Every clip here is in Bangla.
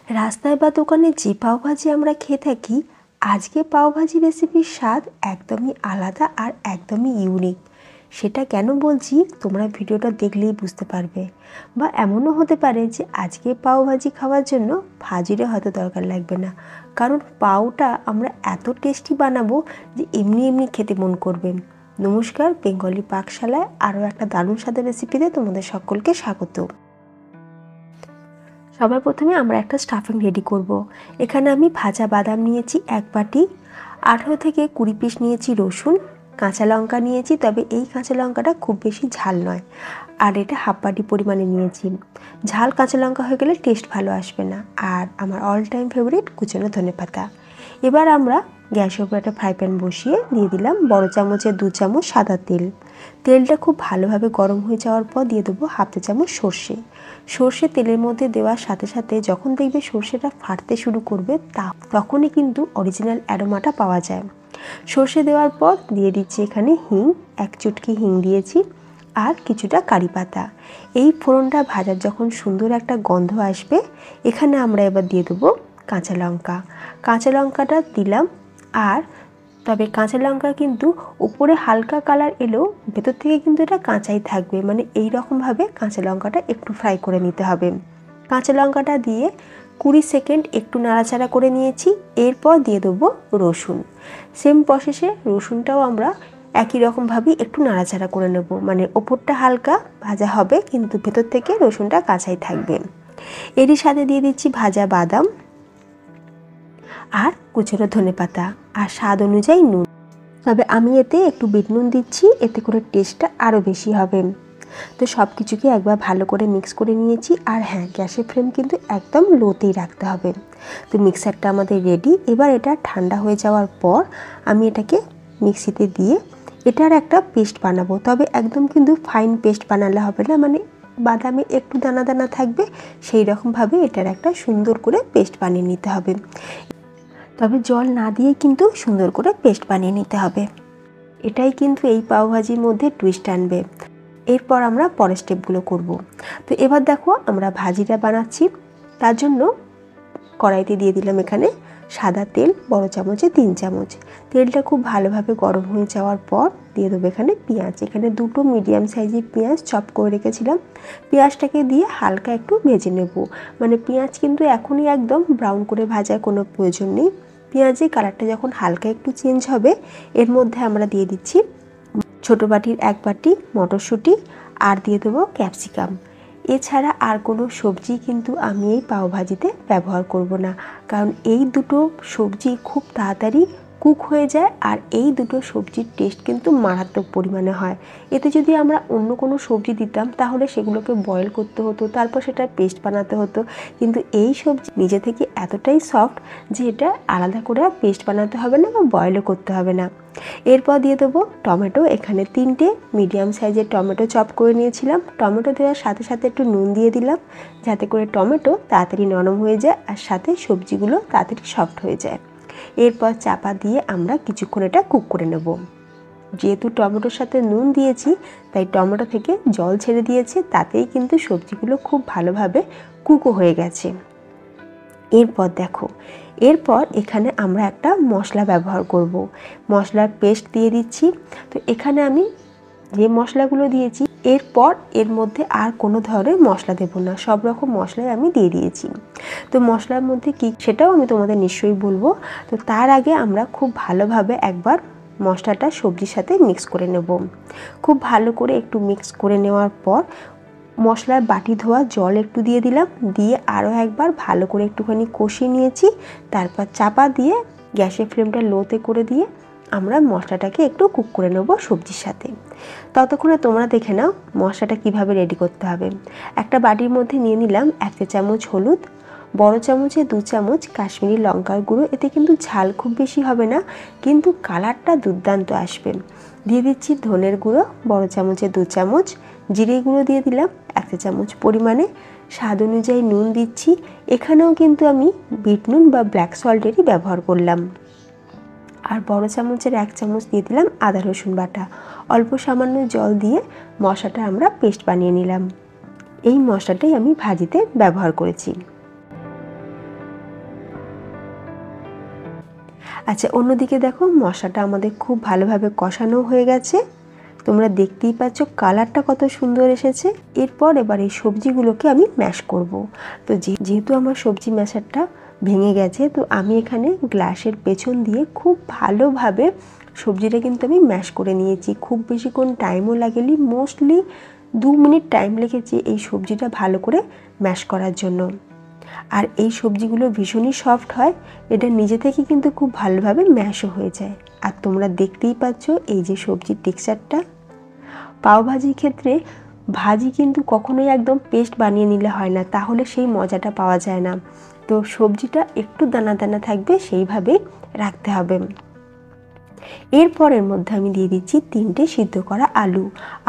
রাস্তায় বা দোকানে যে পাওভাজি আমরা খেয়ে থাকি, আজকে পাওভাজি রেসিপির স্বাদ একদমই আলাদা আর একদমই ইউনিক। সেটা কেন বলছি তোমরা ভিডিওটা দেখলেই বুঝতে পারবে। বা এমনও হতে পারে যে আজকে পাওভাজি খাওয়ার জন্য ভাজিরও হয়তো দরকার লাগবে না, কারণ পাওটা আমরা এত টেস্টি বানাবো যে এমনি এমনি খেতে মন করবে। নমস্কার, বেঙ্গলি পাকশালায় আরও একটা দারুণ স্বাদের রেসিপিতে তোমাদের সকলকে স্বাগত। সবার প্রথমে আমরা একটা স্টাফিং রেডি করব। এখানে আমি ভাজা বাদাম নিয়েছি 1 বাটি, 18 থেকে 20 পিস নিয়েছি রসুন, কাঁচা লঙ্কা নিয়েছি, তবে এই কাঁচা লঙ্কাটা খুব বেশি ঝাল নয়, আর এটা হাফ বাটি পরিমাণে নিয়েছি। ঝাল কাঁচা লঙ্কা হয়ে গেলে টেস্ট ভালো আসবে না। আর আমার অল টাইম ফেভারিট কুচনো ধনেপাতা। এবার আমরা গ্যাসের উপর একটা ফ্রাই প্যান বসিয়ে দিয়ে দিলাম বড় চামচের 2 চামচ সাদা তেল। তেলটা খুব ভালোভাবে গরম হয়ে যাওয়ার পর দিয়ে দেবো হাফ চা চামচ সর্ষে। সর্ষে তেলের মধ্যে দেওয়ার সাথে সাথে যখন দেখবে সর্ষেটা ফাটতে শুরু করবে তখনই কিন্তু অরিজিনাল অ্যারোমাটা পাওয়া যায়। সর্ষে দেওয়ার পর দিয়ে দিচ্ছি এখানে হিং, 1 চুটকি হিং দিয়েছি, আর কিছুটা কারি পাতা। এই ফোড়নটা ভাজার যখন সুন্দর একটা গন্ধ আসবে, এখানে আমরা এবার দিয়ে দেবো কাঁচা লঙ্কা। কাঁচা লঙ্কাটা দিলাম, আর তবে কাঁচা লঙ্কা কিন্তু উপরে হালকা কালার এলেও ভেতর থেকে কিন্তু এটা কাঁচাই থাকবে, মানে এই রকমভাবে কাঁচা লঙ্কাটা একটু ফ্রাই করে নিতে হবে। কাঁচা লঙ্কাটা দিয়ে 20 সেকেন্ড একটু নাড়াচাড়া করে নিয়েছি। এরপর দিয়ে দেবো রসুন। সেম প্রসেসে রসুনটাও আমরা একই রকমভাবেই একটু নাড়াচাড়া করে নেব, মানে ওপরটা হালকা ভাজা হবে কিন্তু ভেতর থেকে রসুনটা কাঁচাই থাকবে। এরই সাথে দিয়ে দিচ্ছি ভাজা বাদাম আর কুচনো ধনেপাতা, আর স্বাদ অনুযায়ী নুন। তবে আমি এতে একটু বিট নুন দিচ্ছি, এতে করে টেস্টটা আরও বেশি হবে। তো সব কিছুকে একবার ভালো করে মিক্স করে নিয়েছি। আর হ্যাঁ, গ্যাসের ফ্লেম কিন্তু একদম লোতেই রাখতে হবে। তো মিক্সারটা আমাদের রেডি। এবার এটা ঠান্ডা হয়ে যাওয়ার পর আমি এটাকে মিক্সিতে দিয়ে এটার একটা পেস্ট বানাবো। তবে একদম কিন্তু ফাইন পেস্ট বানালে হবে না, মানে বাদামে একটু দানা দানা থাকবে, সেই রকমভাবে এটার একটা সুন্দর করে পেস্ট বানিয়ে নিতে হবে। তবে জল না দিয়ে কিন্তু সুন্দর করে পেস্ট বানিয়ে নিতে হবে। এটাই কিন্তু এই পাওভাজির মধ্যে টুইস্ট আনবে। এরপর আমরা পরের স্টেপগুলো করব। তো এবার দেখো আমরা ভাজিটা বানাচ্ছি। তার জন্য কড়াইতে দিয়ে দিলাম এখানে সাদা তেল, বড় চামচে 3 চামচ। তেলটা খুব ভালোভাবে গরম হয়ে যাওয়ার পর দিয়ে দেবো এখানে পেঁয়াজ। এখানে 2টো মিডিয়াম সাইজের পেঁয়াজ চপ করে রেখেছিলাম। পেঁয়াজটাকে দিয়ে হালকা একটু ভেজে নেব, মানে পেঁয়াজ কিন্তু এখনই একদম ব্রাউন করে ভাজার কোনো প্রয়োজন নেই। পেঁয়াজের কালারটা যখন হালকা একটু চেঞ্জ হবে, এর মধ্যে আমরা দিয়ে দিচ্ছি ছোটো বাটির 1 বাটি মটরশুঁটি, আর দিয়ে দেবো ক্যাপসিকাম। এছাড়া আর কোনো সবজি কিন্তু আমি এই পাওভাজিতে ব্যবহার করব না, কারণ এই দুটো সবজি খুব তাড়াতাড়ি কুক হয়ে যায়, আর এই দুটো সবজির টেস্ট কিন্তু মারাত্মক পরিমাণে হয়। এতে যদি আমরা অন্য কোনো সবজি দিতাম তাহলে সেগুলোকে বয়েল করতে হতো, তারপর সেটা পেস্ট বানাতে হতো। কিন্তু এই সবজি নিজে থেকে এতটাই সফট যে এটা আলাদা করে পেস্ট বানাতে হবে না বা বয়েলও করতে হবে না। এরপর দিয়ে দেবো টমেটো। এখানে 3টে মিডিয়াম সাইজের টমেটো চপ করে নিয়েছিলাম। টমেটো দেওয়ার সাথে সাথে একটু নুন দিয়ে দিলাম, যাতে করে টমেটো তাড়াতাড়ি নরম হয়ে যায় আর সাথে সবজিগুলো তাড়াতাড়ি সফট হয়ে যায়। এরপর চাপা দিয়ে আমরা কিছুক্ষণ এটা কুক করে নেব। যেহেতু টমেটোর সাথে নুন দিয়েছি তাই টমেটো থেকে জল ছেড়ে দিয়েছে, তাতেই কিন্তু সবজিগুলো খুব ভালোভাবে কুকও হয়ে গেছে। এরপর দেখো, এরপর এখানে আমরা একটা মশলা ব্যবহার করব। মশলার পেস্ট দিয়ে দিচ্ছি। তো এখানে আমি যে মশলাগুলো দিয়েছি, এরপর এর মধ্যে আর কোনো ধরনের মশলা দেব না, সব রকম মশলাই আমি দিয়ে দিয়েছি। তো মশলার মধ্যে কি সেটাও আমি তোমাদের নিশ্চয়ই বলবো। তো তার আগে আমরা খুব ভালোভাবে একবার মশলাটা সবজির সাথে মিক্স করে নেব। খুব ভালো করে একটু মিক্স করে নেওয়ার পর মশলার বাটি ধোয়া জল একটু দিয়ে দিলাম, দিয়ে আরও একবার ভালো করে একটুখানি কষিয়ে নিয়েছি। তারপর চাপা দিয়ে গ্যাসের ফ্লেমটা লোতে করে দিয়ে আমরা মশলাটাকে একটু কুক করে নেব সবজির সাথে। ততক্ষণে তোমরা দেখে নাও মশলাটা কিভাবে রেডি করতে হবে। একটা বাটির মধ্যে নিয়ে নিলাম 1 চা চামচ হলুদ, বড় চামচে 2 চামচ কাশ্মীরি লঙ্কার গুঁড়ো। এতে কিন্তু ঝাল খুব বেশি হবে না, কিন্তু কালারটা দুর্দান্ত আসবে। দিয়ে দিচ্ছি ধনের গুঁড়ো, বড় চামচে 2 চামচ। জিরে গুঁড়ো দিয়ে দিলাম 1 চা চামচ পরিমাণে। স্বাদ অনুযায়ী নুন দিচ্ছি। এখানেও কিন্তু আমি বিট নুন বা ব্ল্যাক সল্টেরই ব্যবহার করলাম। আর বড় চামচের 1 চামচ দিয়ে দিলাম আদা রসুন বাটা। অল্প সামান্য জল দিয়ে মশলাটা আমরা পেস্ট বানিয়ে নিলাম। এই মশলাটাই আমি ভাজিতে ব্যবহার করেছি। আচ্ছা, অন্যদিকে দেখো মশলাটা আমাদের খুব ভালোভাবে কষানো হয়ে গেছে। তোমরা দেখতেই পাচ্ছ কালারটা কত সুন্দর এসেছে। এরপর এবার এই সবজিগুলোকে আমি ম্যাশ করব। তো যেহেতু আমার সবজি ম্যাশারটা ভেঙে গেছে, তো আমি এখানে গ্লাসের পেছন দিয়ে খুব ভালোভাবে সবজিটা কিন্তু আমি ম্যাশ করে নিয়েছি। খুব বেশিক্ষণ টাইমও লাগেনি, মোস্টলি 2 মিনিট টাইম লেগেছে এই সবজিটা ভালো করে ম্যাশ করার জন্য। আর এই সবজিগুলো ভীষণই সফট হয়, এটা নিজে থেকে কিন্তু খুব ভালোভাবে ম্যাশও হয়ে যায়। আর তোমরা দেখতেই পাচ্ছ এই যে সবজির টেক্সচারটা। পাওভাজির ক্ষেত্রে ভাজি কিন্তু কখনোই একদম পেস্ট বানিয়ে নিলে হয় না, তাহলে সেই মজাটা পাওয়া যায় না। তো সবজিটা একটু দানা দানা থাকবে সেইভাবেই রাখতে হবে। এরপর এর মধ্যে আমি দিয়ে দিচ্ছি 3টে সিদ্ধ করা আলু।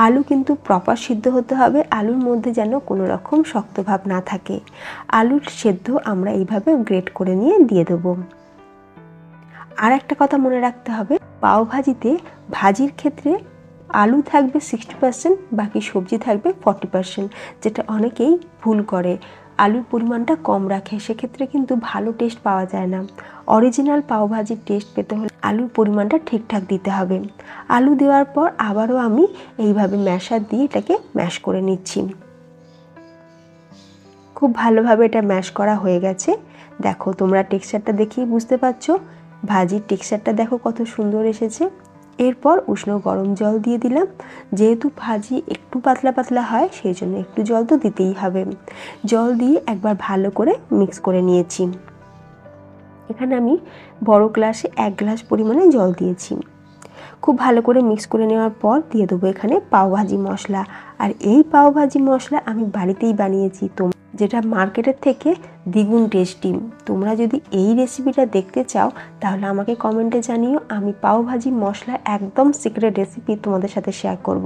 আলু কিন্তু প্রপার সিদ্ধ হতে হবে, আলুর মধ্যে যেন কোনো রকম শক্ত ভাব না থাকে। আলুর সেদ্ধ আমরা এইভাবে গ্রেট করে নিয়ে দিয়ে দেবো। আর একটা কথা মনে রাখতে হবে, পাওভাজিতে ভাজির ক্ষেত্রে আলু থাকবে 60%, বাকি সবজি থাকবে 40%, যেটা অনেকেই ভুল করে, আলুর পরিমাণটা কম রাখে, সেক্ষেত্রে কিন্তু ভালো টেস্ট পাওয়া যায় না। অরিজিনাল পাওভাজির টেস্ট পেতে হলে আলুর পরিমাণটা ঠিকঠাক দিতে হবে। আলু দেওয়ার পর আবারও আমি এইভাবে ম্যাশার দিয়ে এটাকে ম্যাশ করে নিচ্ছি। খুব ভালোভাবে এটা ম্যাশ করা হয়ে গেছে। দেখো তোমরা টেক্সচারটা দেখেই বুঝতে পারছো, ভাজির টেক্সচারটা দেখো কত সুন্দর এসেছে। এরপর উষ্ণ গরম জল দিয়ে দিলাম। যেহেতু ভাজি একটু পাতলা পাতলা হয়, সেই জন্য একটু জল তো দিতেই হবে। জল দিয়ে একবার ভালো করে মিক্স করে নিয়েছি। এখানে আমি বড় গ্লাসে 1 গ্লাস পরিমাণে জল দিয়েছি। খুব ভালো করে মিক্স করে নেওয়ার পর দিয়ে দেবো এখানে পাওভাজি মশলা। আর এই পাওভাজি মশলা আমি বাড়িতেই বানিয়েছি, যেটা মার্কেটের থেকে দ্বিগুণ টেস্টি। তোমরা যদি এই রেসিপিটা দেখতে চাও তাহলে আমাকে কমেন্টে জানিও, আমি পাওভাজি মশলা একদম সিক্রেট রেসিপি তোমাদের সাথে শেয়ার করব।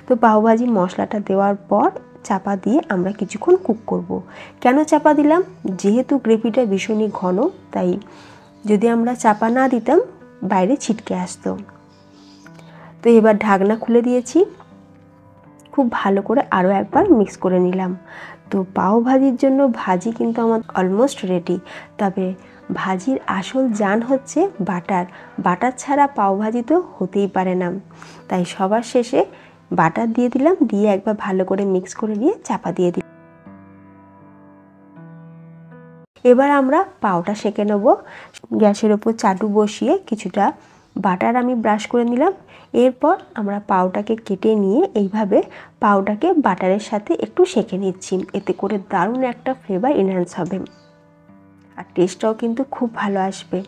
তো পাওভাজি মশলাটা দেওয়ার পর চাপা দিয়ে আমরা কিছুক্ষণ কুক করব। কেন চাপা দিলাম? যেহেতু গ্রেভিটা ভীষণই ঘন, তাই যদি আমরা চাপা না দিতাম বাইরে ছিটকে আসতো। তো এবার ঢাকনা খুলে দিয়েছি, খুব ভালো করে আরও একবার মিক্স করে নিলাম। তো পাওভাজির জন্য ভাজি কিন্তু আমার অলমোস্ট রেডি। তবে ভাজির আসল জান হচ্ছে বাটার। বাটার ছাড়া পাওভাজি তো হতেই পারে না, তাই সবার শেষে বাটার দিয়ে দিলাম, দিয়ে একবার ভালো করে মিক্স করে নিয়ে চাপা দিয়ে দিলাম। এবার আমরা পাওটা সেঁকে নেব। গ্যাসের ওপর চাটু বসিয়ে কিছুটা বাটার আমি ব্রাশ করে নিলাম। এরপর আমরা পাওটাকে কেটে নিয়ে এইভাবে পাওটাকে বাটারের সাথে একটু সেঁকে নিচ্ছি, এতে করে দারুণ একটা ফ্লেভার এনহ্যান্স হবে আর টেস্টটাও কিন্তু খুব ভালো আসবে।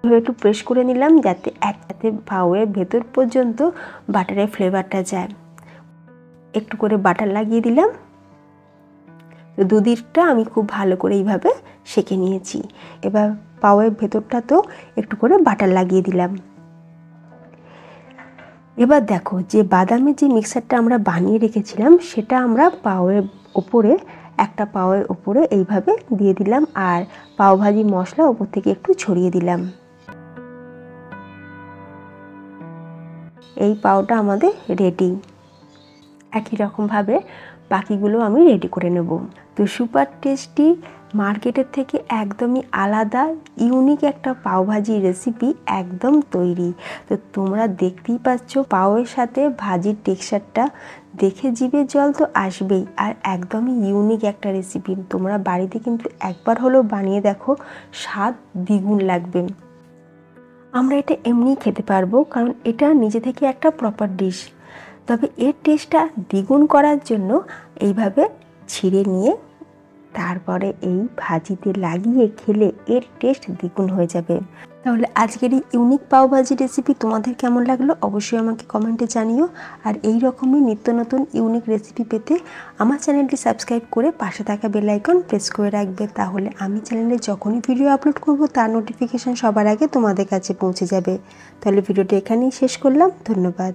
একটু প্রেস করে নিলাম যাতে একসাথে পাওয়ের ভেতর পর্যন্ত বাটারের ফ্লেভারটা যায়। একটু করে বাটার লাগিয়ে দিলাম। তো দুদিকটা আমি খুব ভালো করে এইভাবে সেঁকে নিয়েছি। এবার পাওয়ের ভেতরটা তো একটু করে বাটার লাগিয়ে দিলাম। এবার দেখো যে বাদামের যে মিক্সারটা আমরা বানিয়ে রেখেছিলাম সেটা আমরা পাওয়ের ওপরে, একটা পাওয়ের ওপরে এইভাবে দিয়ে দিলাম আর পাওভাজি মশলা ওপর থেকে একটু ছড়িয়ে দিলাম। এই পাওটা আমাদের রেডি। একই রকমভাবে বাকিগুলো আমি রেডি করে নেব। তো সুপার টেস্টি, মার্কেটের থেকে একদমই আলাদা ইউনিক একটা পাওভাজি রেসিপি একদম তৈরি। তো তোমরা দেখতেই পাচ্ছ পাওয়ের সাথে ভাজির টেক্সচারটা দেখে জিভে জল তো আসবেই, আর একদমই ইউনিক একটা রেসিপি। তোমরা বাড়িতে কিন্তু একবার হলেও বানিয়ে দেখো, স্বাদ দ্বিগুণ লাগবে। আমরা এটা এমনিই খেতে পারবো, কারণ এটা নিজে থেকে একটা প্রপার ডিশ। তবে এর টেস্টটা দ্বিগুণ করার জন্য এইভাবে ছিঁড়ে নিয়ে তারপরে এই ভাজিতে লাগিয়ে খেলে এর টেস্ট দ্বিগুণ হয়ে যাবে। তাহলে আজকের এই ইউনিক পাওভাজি রেসিপি তোমাদের কেমন লাগলো অবশ্যই আমাকে কমেন্টে জানিও। আর এই রকমই নিত্য নতুন ইউনিক রেসিপি পেতে আমার চ্যানেলটি সাবস্ক্রাইব করে পাশে থাকা বেল আইকন প্রেস করে রাখবে, তাহলে আমি চ্যানেলে যখনই ভিডিও আপলোড করব তার নোটিফিকেশান সবার আগে তোমাদের কাছে পৌঁছে যাবে। তাহলে ভিডিওটা এখানেই শেষ করলাম। ধন্যবাদ।